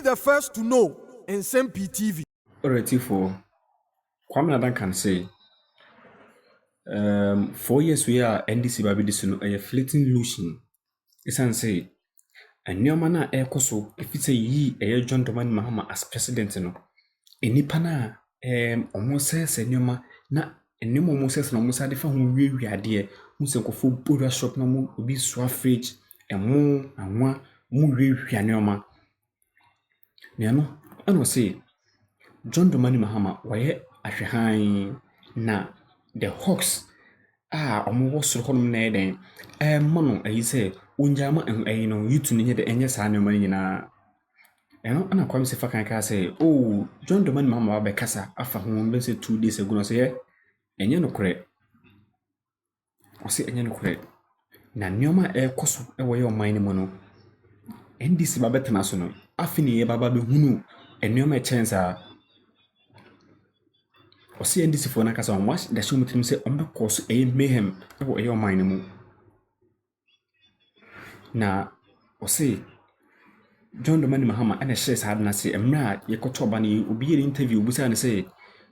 the first to know Nsem-Pii TV. Already for Kwame Duncan say 4 years we are NDC baby this no a fleeting illusion. Isan say and no man na ekoso if it's a ye a John Doman Mahama as president no. Enipa na almost says nyoma na enimo mo says no mo sa defa ho wi ade mo se nkofo boda shop na mo obi so fridge emo anwa mo wi nyoma. Ne no ano say John Domani Mahama waye ahwehan na the hawks omo wo soro honom na eden mono ayi say onjama ayi no yutu ne de enye sa ne mani nyina ana Kwame Sefa kan say oh John Domani Mahama ba kasa afa ho be say 2 days ago no say enye no kore o say enye no kore na nyoma koso wo ye o man ne mo no NDC ba betena so no afini ye baba be hunu nyoma chance o see NDC for na kasa on watch the show mutim say on be cause mayhem e your mind mu na o see John Domani Mahama ana share sa na say emra ye koto ba ni obi ye interview bu say na say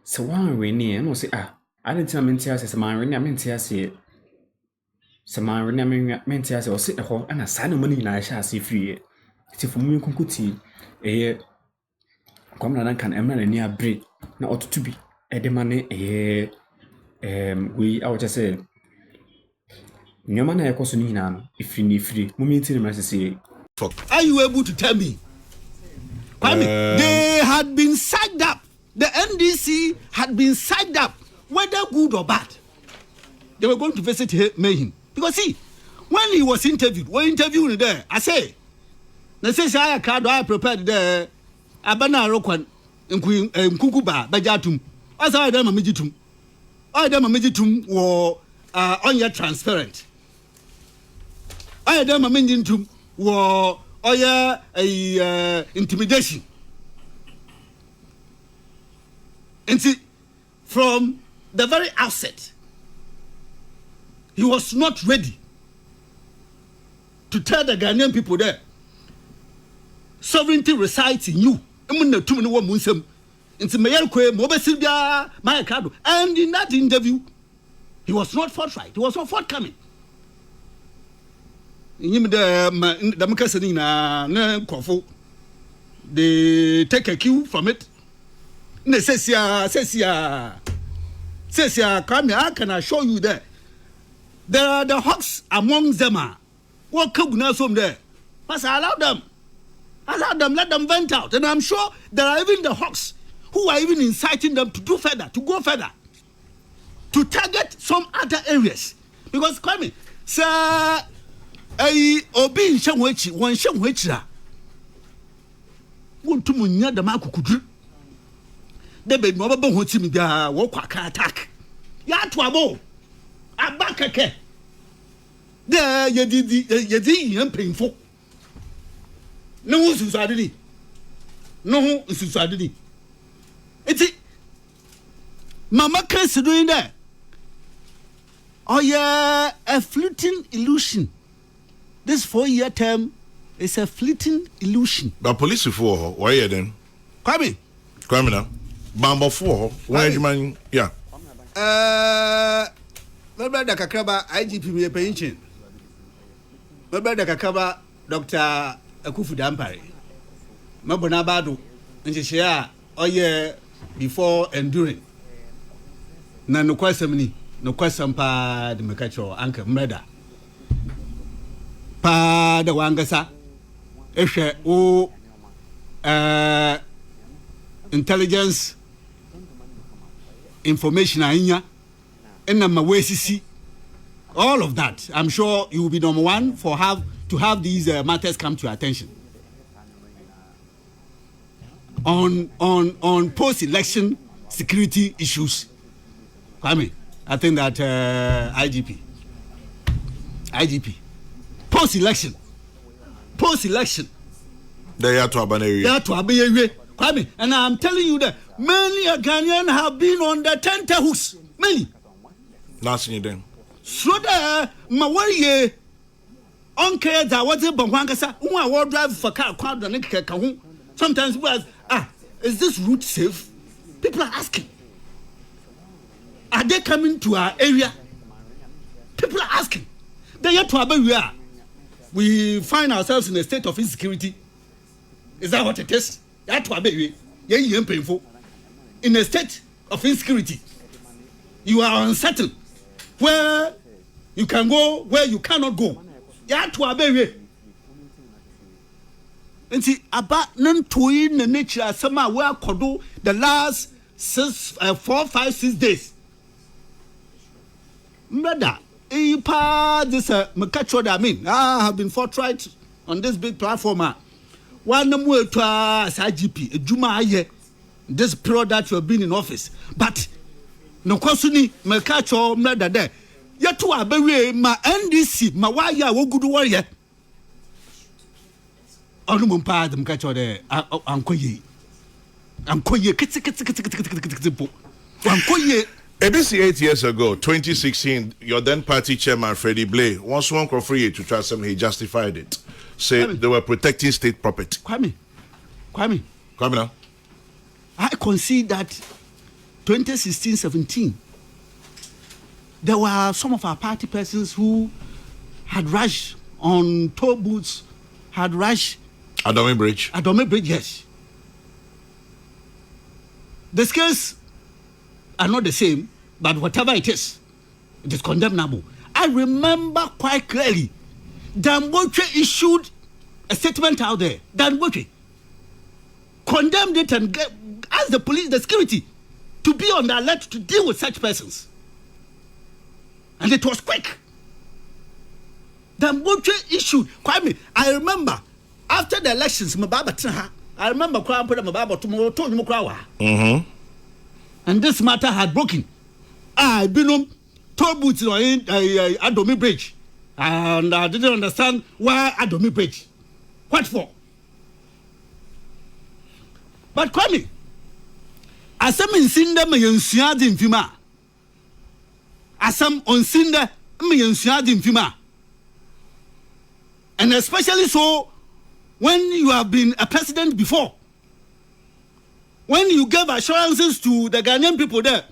se wan we ni no say I didn't tell me say se man we ni mentia say se man we ni mentia say o say ho ana sa na money na sha say free ti fu mu kunkuti Kwame Duncan emra na ni abre na otutu bi edemane we I would just say nyoma na ekoso ni na no ifiri momenti na say are you able to tell me Kwame they had been sacked up, the NDC had been sacked up, whether good or bad they were going to visit him because see when he was interviewed there I say na say I prepared there abana rokwan nkukuba bajatum asa I dem mamejitum wo onya transparent I dem mamejitum wo oya intimidation and see from the very outset he was not ready to tell the Ghanaian people there sovereignty resides in you. And in that interview, he was not forthright. He was not forthcoming. They take a cue from it. They say, Kwame, I can assure you that there are the hawks among them. What could from there? But I allow them. Let them vent out. And I'm sure there are even the hawks who are even inciting them to do further, to go further, to target some other areas. Because Kwame, sir, obi in Shamwechi, one Shamwechi, want to munya the Makukudru. They beg no one wants me to walk attack. Ya to a bow, a back a care. There, you did painful. No suicide. No suicide. It's it. Mama Chris doing that. Oh yeah, a fleeting illusion. This 4-year term is a fleeting illusion. But police before, why are then? Kwame Criminal. Bamba for why you man? Yeah. My brother Kakraba IGP me pension. My brother Kakraba Dr. Akufu Dampare. Mabona bado nje share oye before enduring. Na no kwasam pa de mekacho anka mreda. Pa da wangasa ehwe o intelligence information anya enna mawesisi all of that. I'm sure you will be number one to have these matters come to your attention. On post-election security issues. Kwame, I think that IGP, post-election. They are to Abaneri. Kwame, and I'm telling you that many Ghanaians have been on the tenterhooks. Many. Last year then. So that my worry on care that was a Bangasa, who I will drive for car crowd and Sometimes people ask, is this route safe? People are asking. Are they coming to our area? People are asking. Then yet to Abe we find ourselves in a state of insecurity. Is that what it is? Yet to Abe painful. In a state of insecurity. You are unsettled. Where you can go, where you cannot go. Yet to Abe. And see, about none to in the nature, somehow where could do the last 4, 5, 6 days. Brother, this I have been forthright on this big platform. One more to IGP, Juma ye, this period that you have been in office. But no question, Makacho, murder there. Yet to Abe, my NDC, my wire, what good warrior. Onumumpa, the Makacho there, Ankoye. Ankoye. ABC 8 years ago, 2016, your then party chairman, Freddie Blay, once one free to trust him, he justified it. Said they were protecting state property. Kwame now. I concede that 2016-17, there were some of our party persons who had rushed on toll booths, had rushed Adome Bridge, yes. The scales are not the same, but whatever it is condemnable. I remember quite clearly, Dangote issued a statement out there. Dangote condemned it and asked the police, the security, to be on the alert to deal with such persons. And it was quick. Dangote issued, Kwame, I remember, after the elections, I remember Kwame put Mababa to told him and this matter had broken. I've been on toll booths in Adome Bridge. And I didn't understand why Adome Bridge. What for? But Kwame, asam insinda me yensuade mfima. Asam onsinda me yensuade mfima. And especially so when you have been a president before. When you gave assurances to the Ghanaian people there,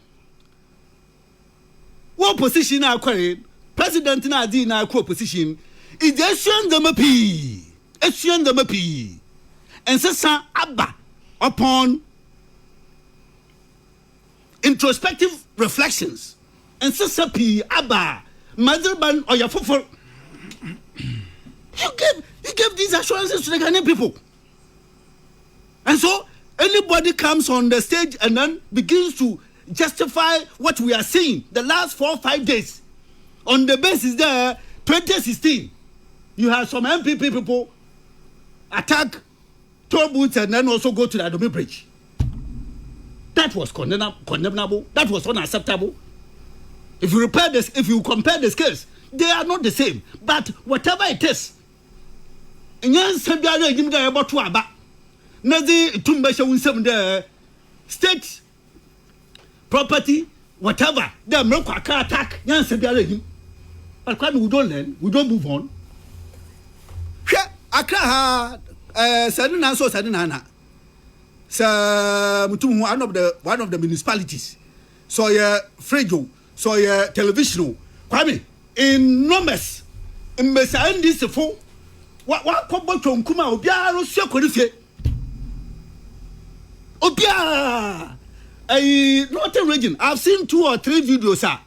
what position are you? President Nadi na position is the Nsem-Pii. And so Abba upon introspective reflections. And Nsem-Pii Abba Motherban or your fuffer. You gave these assurances to the Ghanaian people. And so anybody comes on the stage and then begins to justify what we are seeing the last 4 or 5 days on the basis there 2016 you have some MPP people attack toll booths and then also go to the Adome Bridge. That was condemnable. That was unacceptable. If you compare the scales, they are not the same. But whatever it is, state property, whatever, they are not attack. But when we don't learn, we don't move on. Accra, Sadina, one of the municipalities. So Frejo, so television. Kwame, enormous. Mbesa this for what kobo tonkuma obia ro se kodifie. Obia northern region. I've seen 2 or 3 videos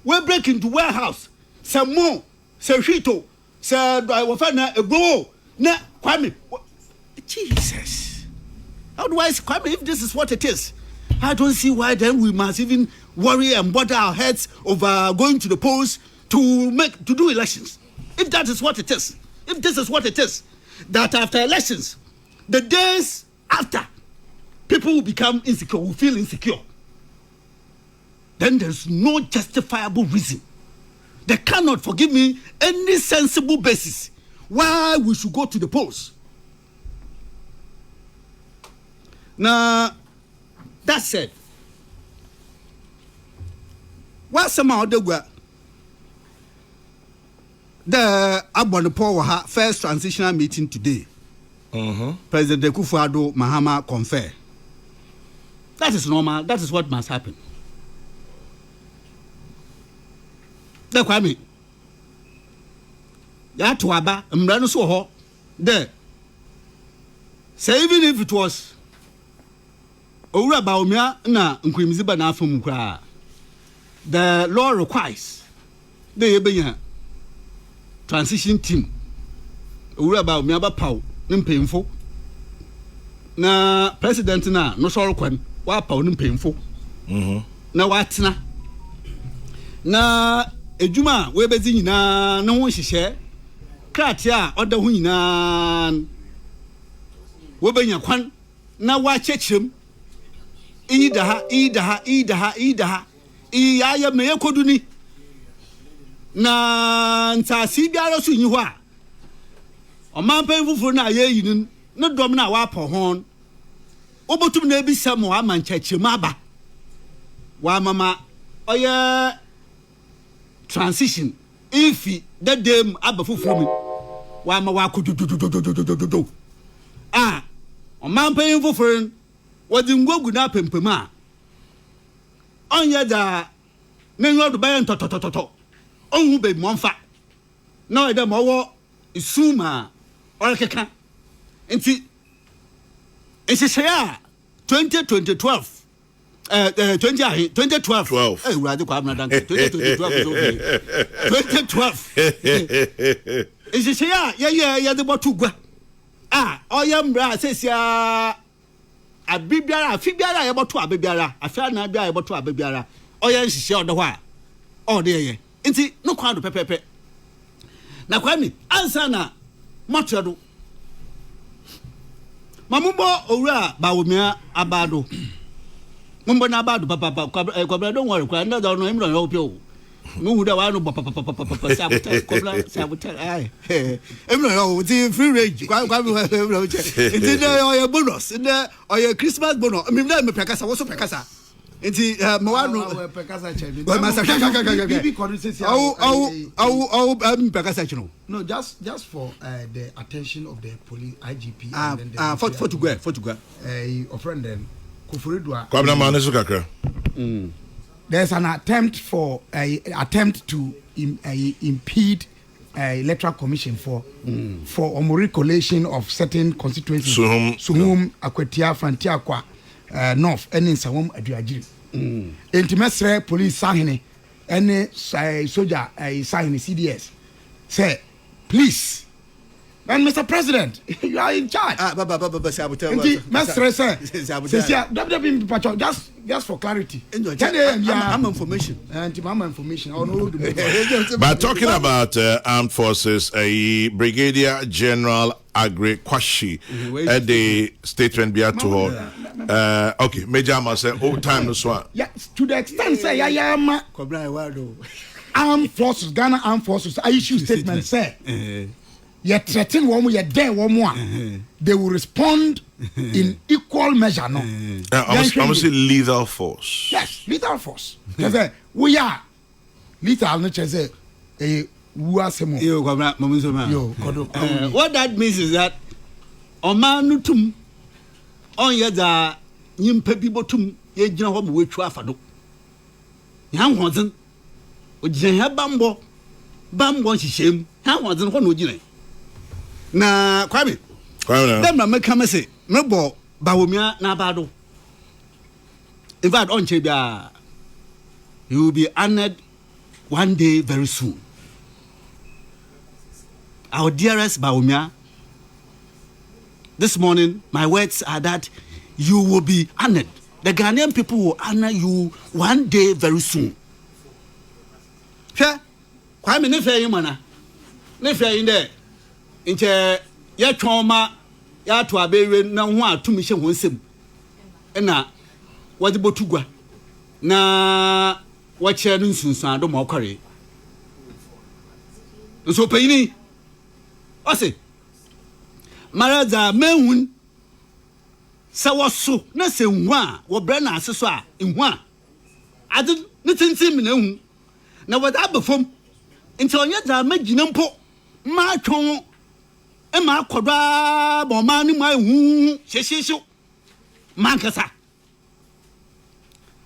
we break into warehouse. Some more, some shito, some wafana ebo. Na Kwame, Jesus. Otherwise, Kwame, if this is what it is, I don't see why then we must even worry and bother our heads over going to the polls to do elections. If that is what it is, if this is what it is, that after elections, the days after, people will become insecure, will feel insecure. Then there's no justifiable reason. They cannot, forgive me, any sensible basis why we should go to the polls. Now, that said, what somehow the Abonipo first transitional meeting today. President Akufo-Addo Mahama confer. That is normal. That is what must happen. The Kwame. Ya to aba mra no so ho. There. Say even if it was Owura Baomia na nkwimiziba na afom kra. The law requires the yebenya transition team. Owura Baomia ba paw ne mpemfo. Na president na no so rekwan wa paw ne mpemfo. Na watena. Na ejuma we bezi nyina no ho hihye kratia oda ho nyina we benya kwan na wa chechem idaha iya me yekoduni na ntasi biara so nyi ho a omanpan fufuru na ayeyinin ne dom na wa po hon obotum na ebisa mo amanchachem aba wa mama oye transition ifi the dem aba fufuru mi wa ma wa kudududududududu omanpan fufuru wadi ngogu na pempem a onye da nenyo do bayan totototo onhu be monfa na ida mo wo isuma orkeka enti ensesea 2012 2012 urade kwa abna Duncan 2012 ensesea ye de botugwa oyambra sesia abibiara afibiara yeboto abibiara afia na bia yeboto abibiara oye nhihye odo ho a ode ye nti no kwado pepepe na Kwame ansa na motodo mamumbo Owura Bawumia abado mumbo na abado papa kwabra don't worry kwa na no imro no pio no hu da wa no papa sabotage kwabra sabotage ai imro no ti free range kwa imro che nti na oye bonus na oye Christmas bonus mi na me pekasa wo so pekasa nti mo wa no pekasa che we masa bibi consistency pekasa che no just for the attention of the police IGP and then for to go friend then Kufuridua Kwabna manesu kakra. There's an attempt to impede electoral commission for recollation of certain constituencies. Suhum Akwetia Fantiakwa North and in Sawom Aduajiri. Intimesre police sahine any soldier sahine CDS. Say, please. And Mr. President, you are in charge. Just for clarity. I'm information. But talking about armed forces, Brigadier General Agri Kwashi at the statement be to her. Okay, Major must say, oh, time no swap. Yes, to the extent say, I am armed forces, Ghana armed forces. I issue statement say. You threaten one, you dare one more. They will respond in equal measure. No, I'm say lethal force. Yes, lethal force. We are lethal. Not just a what that means is that Omanutum on yada Nimpepi botum ye jina hobu we chuafado. Yang wasn't Ujiha Bambo shame. Yang wasn't one ujine. Na Kwame dem na make am say me bo Bawumia na abado in fact on chebia you will be honored one day very soon. Our dearest Bawumia, this morning my words are that you will be honored. The Ghanaian people will honor you one day very soon. Kwame ne fe yimana ne fe yin there inche ya twoma ya to abewe na ho atumi hye ho nsem na wadi botugwa na wache no nsunsun ado ma okore nso payini ose maraza menhun sa woso na se hu a wo bre na ase so a hu a ade ne tintim na hu na wada abefom nti onye da magina mpo ma twon Emma Kodra, Bomani, my woo, Sheshishu, Mankasa.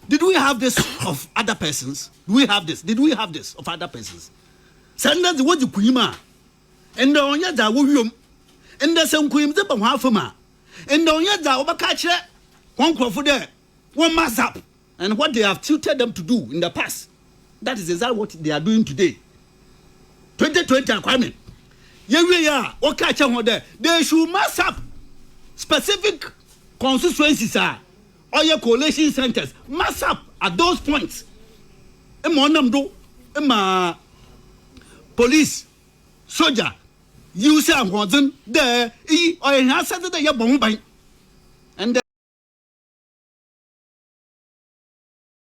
Did we have this of other persons? Do we have this? Did we have this of other persons? Send us the word Kuima. And the Onyada William. And the same Queen Zip of Halfama. And the Onyada Obakacha. One crop for there. One mass up. And what they have tutored them to do in the past. That is exactly what they are doing today. 2020 and Kwame. Yeah, what catch on there? They should mass up specific constituencies or your coalition centers. Mass up at those points. Police, soldier, you say I'm wasn't there. Or in answer to the bomb.